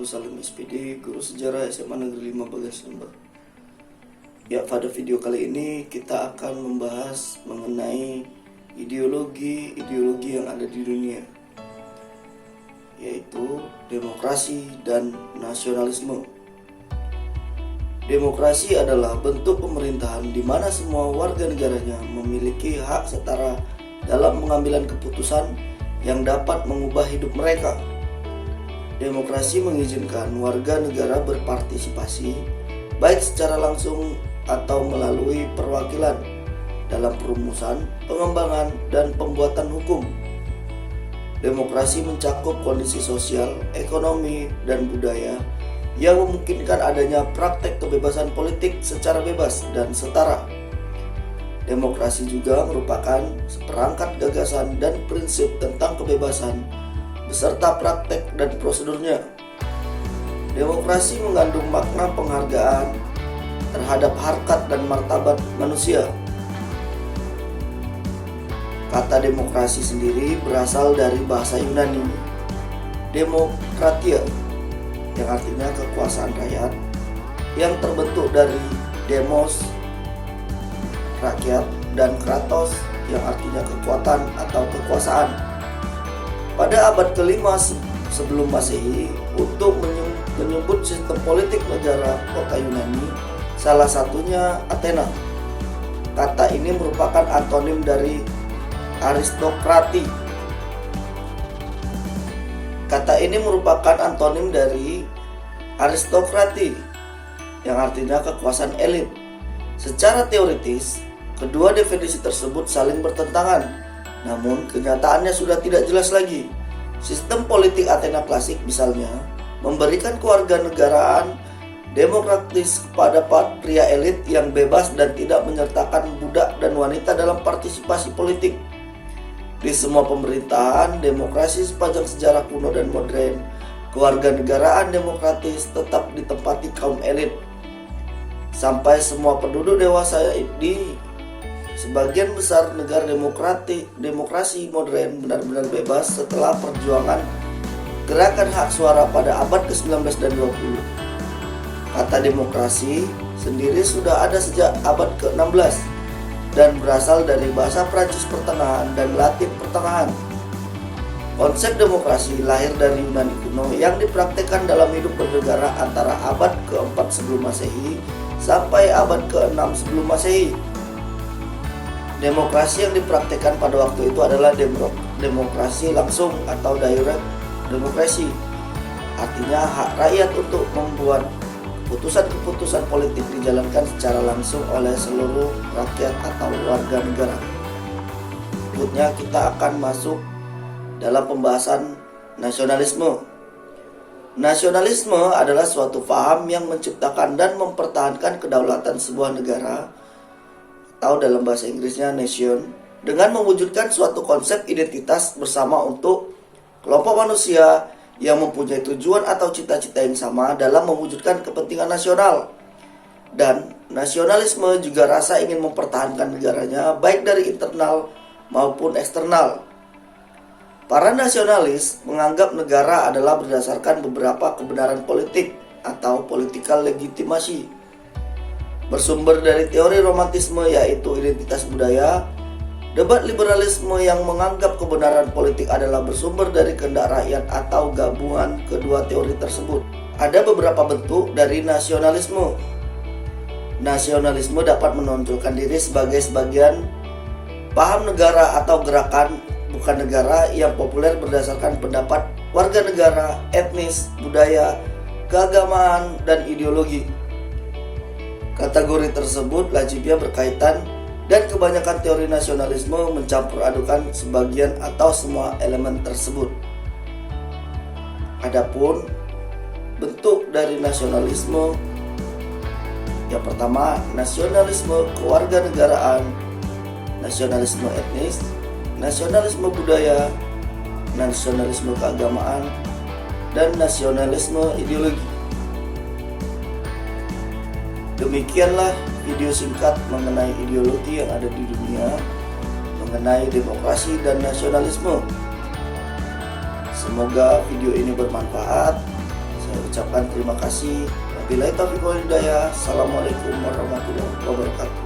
Salim SPD, Guru Sejarah SMA Negeri 5 Bagan Sumber. Ya, pada video kali ini kita akan membahas mengenai ideologi yang ada di dunia, yaitu demokrasi dan nasionalisme. Demokrasi adalah bentuk pemerintahan di mana semua warga negaranya memiliki hak setara dalam pengambilan keputusan yang dapat mengubah hidup mereka. Demokrasi mengizinkan warga negara berpartisipasi, baik secara langsung atau melalui perwakilan, dalam perumusan, pengembangan, dan pembuatan hukum. Demokrasi mencakup kondisi sosial, ekonomi, dan budaya yang memungkinkan adanya praktek kebebasan politik secara bebas dan setara. Demokrasi juga merupakan seperangkat gagasan dan prinsip tentang kebebasan beserta praktek dan prosedurnya. Demokrasi mengandung makna penghargaan terhadap harkat dan martabat manusia. Kata demokrasi sendiri berasal dari bahasa Yunani demokratia, yang artinya kekuasaan rakyat, yang terbentuk dari demos, rakyat, dan kratos, yang artinya kekuatan atau kekuasaan. Pada abad ke-5 sebelum Masehi, untuk menyebut sistem politik negara kota Yunani, salah satunya Athena. Kata ini merupakan antonim dari aristokrati. Kata ini merupakan antonim dari aristokrati, yang artinya kekuasaan elit. Secara teoritis, kedua definisi tersebut saling bertentangan, namun kenyataannya sudah tidak jelas lagi. Sistem politik Athena klasik misalnya memberikan kewarganegaraan demokratis kepada pria elit yang bebas dan tidak menyertakan budak dan wanita dalam partisipasi politik. Di semua pemerintahan demokrasi sepanjang sejarah kuno dan modern, kewarganegaraan demokratis tetap ditempati kaum elit. Sampai semua penduduk dewasa di sebagian besar negara demokrasi modern benar-benar bebas setelah perjuangan gerakan hak suara pada abad ke-19 dan 20. Kata demokrasi sendiri sudah ada sejak abad ke-16 dan berasal dari bahasa Prancis pertengahan dan Latin pertengahan. Konsep demokrasi lahir dari Yunani kuno yang dipraktikkan dalam hidup bernegara antara abad ke-4 sebelum Masehi sampai abad ke-6 sebelum Masehi. Demokrasi yang dipraktikkan pada waktu itu adalah demokrasi langsung atau direct demokrasi. Artinya hak rakyat untuk membuat keputusan-keputusan politik dijalankan secara langsung oleh seluruh rakyat atau warga negara. Berikutnya kita akan masuk dalam pembahasan nasionalisme. Nasionalisme adalah suatu paham yang menciptakan dan mempertahankan kedaulatan sebuah negara, atau dalam bahasa Inggrisnya nation, dengan mewujudkan suatu konsep identitas bersama untuk kelompok manusia yang mempunyai tujuan atau cita-cita yang sama dalam mewujudkan kepentingan nasional. Dan nasionalisme juga rasa ingin mempertahankan negaranya baik dari internal maupun eksternal. Para nasionalis menganggap negara adalah berdasarkan beberapa kebenaran politik atau political legitimasi, bersumber dari teori romantisme yaitu identitas budaya. Debat liberalisme yang menganggap kebenaran politik adalah bersumber dari kehendak rakyat atau gabungan kedua teori tersebut. Ada beberapa bentuk dari nasionalisme. Nasionalisme dapat menonjolkan diri sebagai sebagian paham negara atau gerakan bukan negara yang populer berdasarkan pendapat warga negara, etnis, budaya, keagamaan, dan ideologi. Kategori tersebut lazimnya berkaitan dan kebanyakan teori nasionalisme mencampur adukan sebagian atau semua elemen tersebut. Adapun bentuk dari nasionalisme, yang pertama nasionalisme kewarganegaraan, nasionalisme etnis, nasionalisme budaya, nasionalisme keagamaan, dan nasionalisme ideologi. Demikianlah video singkat mengenai ideologi yang ada di dunia, mengenai demokrasi dan nasionalisme. Semoga video ini bermanfaat. Kami ucapkan terima kasih. Wabillahi taufiq wal hidayah. Assalamualaikum warahmatullahi wabarakatuh.